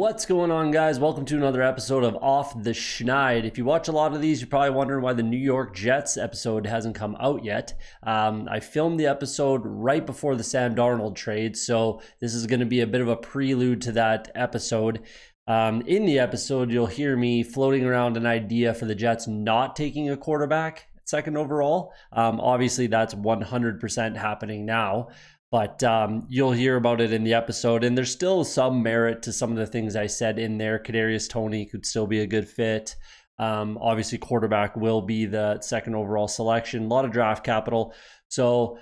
What's going on, guys? Welcome to another episode of Off the Schneid. If you watch a lot of these, you're probably wondering why the New York Jets episode hasn't come out yet. I filmed the episode right before the Sam Darnold trade, so this is going to be a bit of a prelude to that episode. In the episode, you'll hear me floating around an idea for the Jets not taking a quarterback second overall. Obviously, that's 100% happening now. But you'll hear about it in the episode, and there's still some merit to some of the things I said in there. Kadarius Toney could still be a good fit. Obviously, quarterback will be the second overall selection. A lot of draft capital, so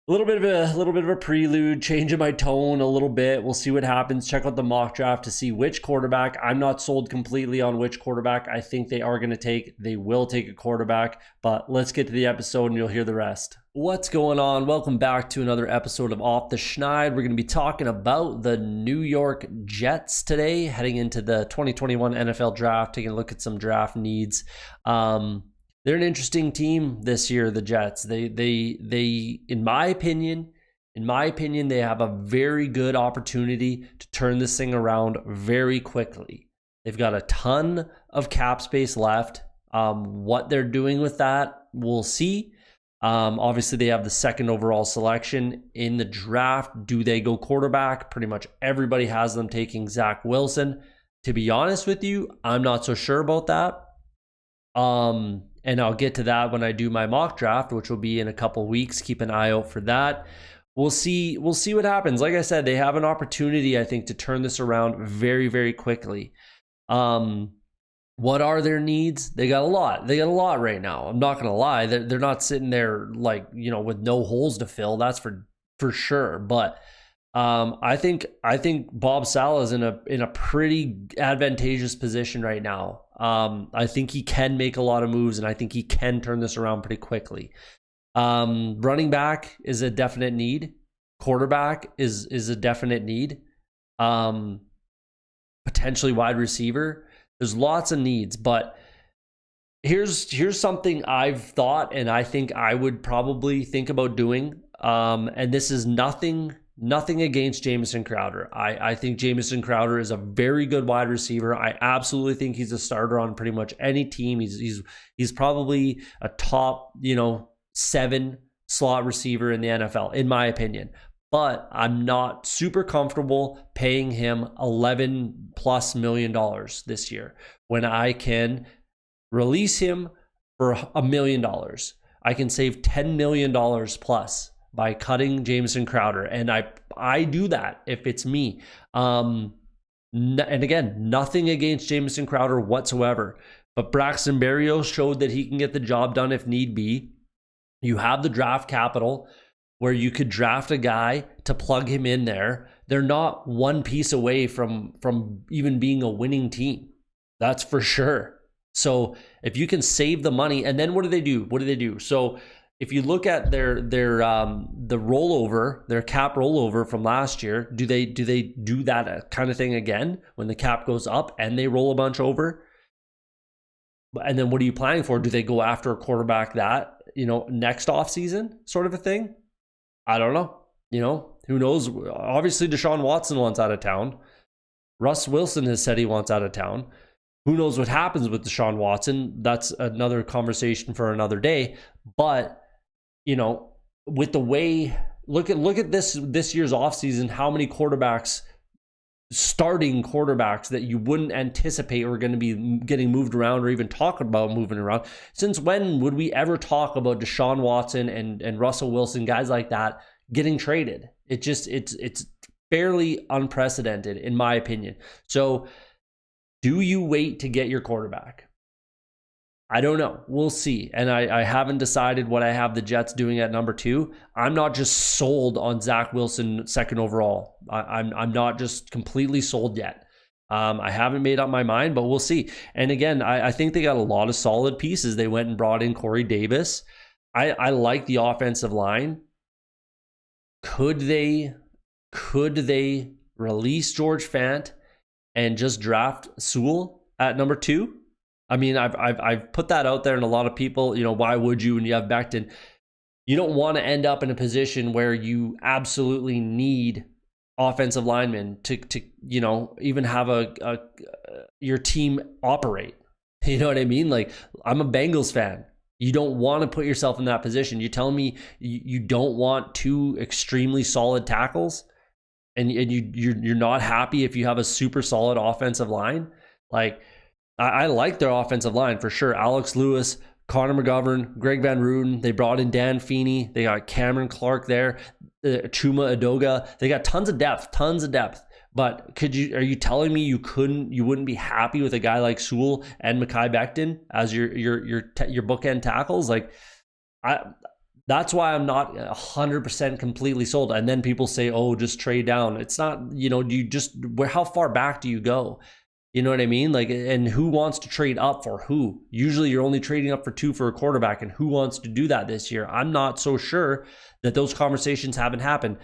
a little bit of a prelude, changing my tone a little bit. We'll see what happens. Check out the mock draft to see which quarterback. I'm not sold completely on which quarterback I think they are going to take. They will take a quarterback, but let's get to the episode and you'll hear the rest. What's going on? Welcome back to another episode of Off the Schneid. We're going to be talking about the New York Jets today, heading into the 2021 NFL draft, taking a look at some draft needs. They're an interesting team this year, the Jets. They in my opinion, they have a very good opportunity to turn this thing around very quickly. They've got a ton of cap space left. What they're doing with that, we'll see. Obviously, they have the second overall selection in the draft. Do they go quarterback? Pretty much everybody has them taking Zach Wilson. To be honest with you, I'm not so sure about that. And I'll get to that when I do my mock draft, which will be in a couple weeks. Keep an eye out for that. We'll see what happens. Like I said, they have an opportunity, I think, to turn this around very, very quickly. What are their needs? They got a lot. They got a lot right now. I'm not gonna lie. They're not sitting there like, with no holes to fill. That's for sure. But I think Bob Saleh's in a pretty advantageous position right now. I think he can make a lot of moves, and I think he can turn this around pretty quickly. Running back is a definite need. Quarterback is a definite need. Potentially wide receiver. There's lots of needs, but here's something I've thought, and I think I would probably think about doing. And this is nothing against Jamison Crowder. I think Jamison Crowder is a very good wide receiver. I absolutely think he's a starter on pretty much any team. He's probably a top 7 slot receiver in the NFL, in my opinion. But I'm not super comfortable paying him $11+ million this year when I can release him for $1 million. I can save $10 million plus by cutting Jamison Crowder. And I do that if it's me. And again, nothing against Jamison Crowder whatsoever. But Braxton Berrios showed that he can get the job done if need be. You have the draft capital where you could draft a guy to plug him in there. They're not one piece away from even being a winning team. That's for sure. So if you can save the money, and then what do they do? So if you look at the rollover, their cap rollover from last year, do they do that kind of thing again when the cap goes up and they roll a bunch over? And then what are you planning for? Do they go after a quarterback that, next offseason sort of a thing? I don't know. Who knows? Obviously, Deshaun Watson wants out of town. Russ Wilson has said he wants out of town. Who knows what happens with Deshaun Watson? That's another conversation for another day. But, with the way, look at this year's offseason, how many starting quarterbacks that you wouldn't anticipate were going to be getting moved around or even talk about moving around. Since when would we ever talk about Deshaun Watson and Russell Wilson, guys like that, getting traded? It's fairly unprecedented in my opinion. So do you wait to get your quarterback? I don't know. We'll see. And I haven't decided what I have the Jets doing at number 2. I'm not just sold on Zach Wilson second overall. I'm not just completely sold yet. I haven't made up my mind, but we'll see. And again, I think they got a lot of solid pieces. They went and brought in Corey Davis. I like the offensive line. Could they release George Fant and just draft Sewell at number 2? I mean, I've put that out there, and a lot of people, why would you when you have Becton? You don't want to end up in a position where you absolutely need offensive linemen to even have your team operate. You know what I mean? Like, I'm a Bengals fan. You don't want to put yourself in that position. You're telling me you don't want two extremely solid tackles, and you're not happy if you have a super solid offensive line? Like, I like their offensive line for sure. Alex Lewis, Connor McGovern, Greg Van Ruden. They brought in Dan Feeney. They got Cameron Clark there, Chuma Edoga. They got tons of depth. But are you telling me you wouldn't be happy with a guy like Sewell and Mekhi Becton as your bookend tackles? Like, that's why I'm not 100% completely sold. And then people say, oh, just trade down. It's not, how far back do you go? You know what I mean? Like, and who wants to trade up for who? Usually you're only trading up for two for a quarterback, and who wants to do that this year? I'm not so sure that those conversations haven't happened.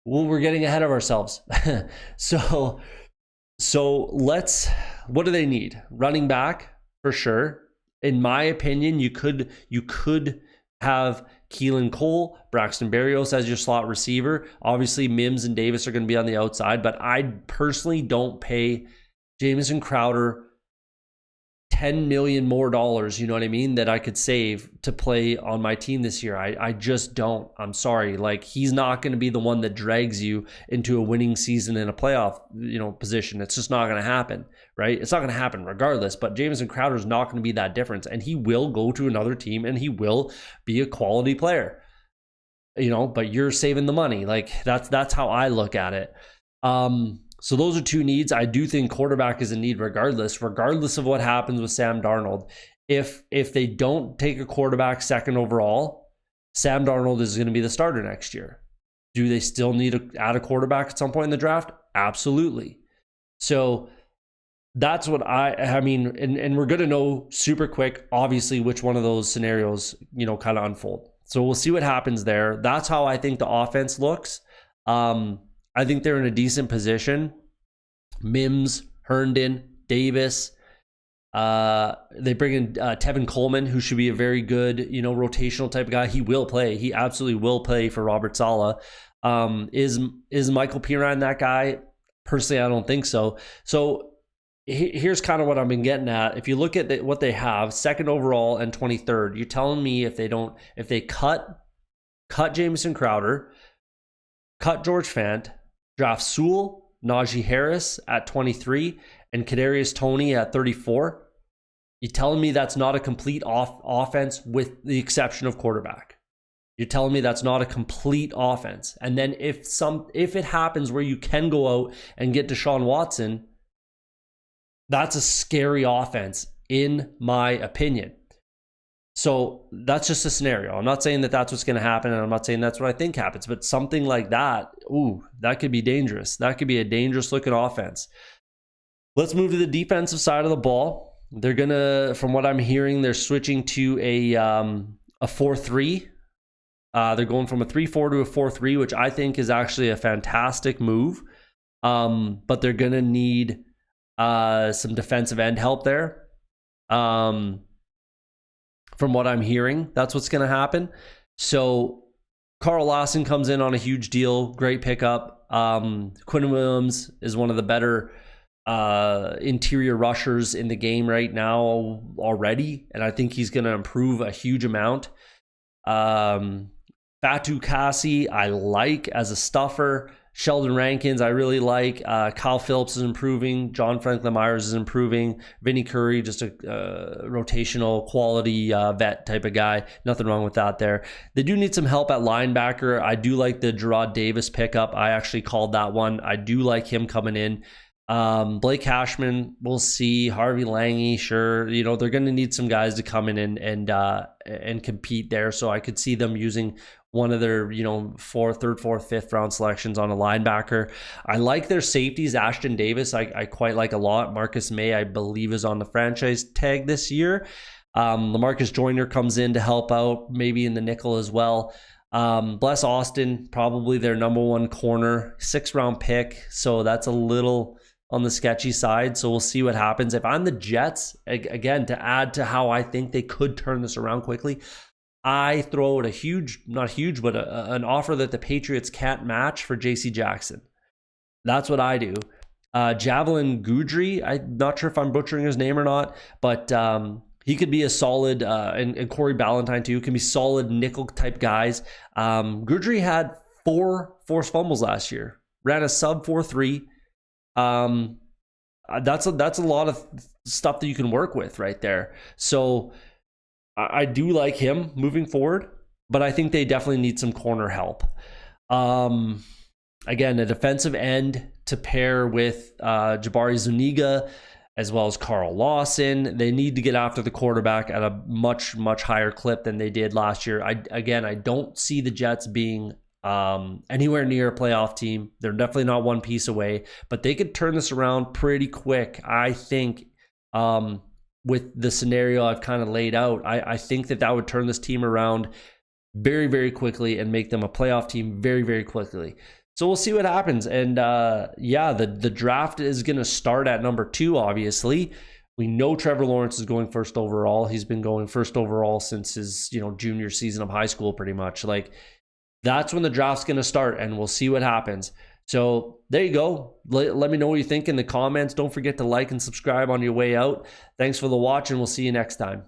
Well, we're getting ahead of ourselves. So what do they need? Running back, for sure. In my opinion, you could have Keelan Cole, Braxton Berrios as your slot receiver. Obviously, Mims and Davis are going to be on the outside, but I personally don't pay Jamison Crowder $10 million more, you know what I mean, that I could save to play on my team this year. I just don't. I'm sorry. Like, he's not going to be the one that drags you into a winning season in a playoff, position. It's just not going to happen, right? It's not going to happen regardless, but Jamison Crowder is not going to be that difference, and he will go to another team and he will be a quality player, but you're saving the money. Like, that's how I look at it. So those are two needs. I do think quarterback is a need regardless of what happens with Sam Darnold. If they don't take a quarterback second overall, Sam Darnold is going to be the starter next year. Do they still need to add a quarterback at some point in the draft? Absolutely. So that's what I mean, and we're going to know super quick, obviously, which one of those scenarios, kind of unfold. So we'll see what happens there. That's how I think the offense looks. I think they're in a decent position. Mims, Herndon, Davis. They bring in Tevin Coleman, who should be a very good, rotational type of guy. He will play. He absolutely will play for Robert Saleh. Is Michael Piran that guy? Personally, I don't think so. So here's kind of what I've been getting at. If you look at what they have, second overall and 23rd, you're telling me if they cut Jamison Crowder, cut George Fant, draft Sewell, Najee Harris at 23, and Kadarius Toney at 34. You telling me that's not a complete offense with the exception of quarterback? You're telling me that's not a complete offense? And then if it happens where you can go out and get Deshaun Watson, that's a scary offense, in my opinion. So that's just a scenario. I'm not saying that that's what's going to happen, and I'm not saying that's what I think happens, but something like that, that could be dangerous. That could be a dangerous looking offense. Let's move to the defensive side of the ball. They're going to, from what I'm hearing, they're switching to a 4-3. They're going from a 3-4 to a 4-3, which I think is actually a fantastic move. But they're going to need some defensive end help there. From what I'm hearing, that's what's going to happen. So Carl Lawson comes in on a huge deal. Great pickup. Quinn Williams is one of the better interior rushers in the game right now already, and I think he's going to improve a huge amount. Fatu Kasi, I like as a stuffer. Sheldon Rankins, I really like. Kyle Phillips is improving. John Franklin Myers is improving. Vinny Curry, just a rotational quality vet type of guy. Nothing wrong with that there. They do need some help at linebacker. I do like the Gerard Davis pickup. I actually called that one. I do like him coming in. Blake Cashman, we'll see. Harvey Lange, sure. They're going to need some guys to come in and compete there. So I could see them using one of their, third, fourth, fifth round selections on a linebacker. I like their safeties. Ashton Davis, I quite like a lot. Marcus May, I believe, is on the franchise tag this year. LaMarcus Joyner comes in to help out, maybe in the nickel as well. Bless Austin, probably their number one corner, 6th round pick. So that's a little on the sketchy side. So we'll see what happens. If I'm the Jets, again, to add to how I think they could turn this around quickly, I throw out an offer that the Patriots can't match for JC Jackson. That's what I do. Javelin Goudry, I'm not sure if I'm butchering his name or not, but he could be a solid, and Corey Ballantyne too, can be solid nickel type guys. Goudry had 4 forced fumbles last year, ran a sub 4.3. That's a lot of stuff that you can work with right there. So I do like him moving forward, but I think they definitely need some corner help. Again, a defensive end to pair with Jabari Zuniga as well as Carl Lawson. They need to get after the quarterback at a much, much higher clip than they did last year. I don't see the Jets being anywhere near a playoff team. They're definitely not one piece away, but they could turn this around pretty quick, I think. With the scenario I've kind of laid out, I think that would turn this team around very, very quickly and make them a playoff team very, very quickly. So we'll see what happens. And the draft is going to start at number 2, obviously. We know Trevor Lawrence is going first overall. He's been going first overall since his junior season of high school, pretty much. Like, that's when the draft's going to start, and we'll see what happens. So there you go. Let me know what you think in the comments. Don't forget to like and subscribe on your way out. Thanks for the watch, and we'll see you next time.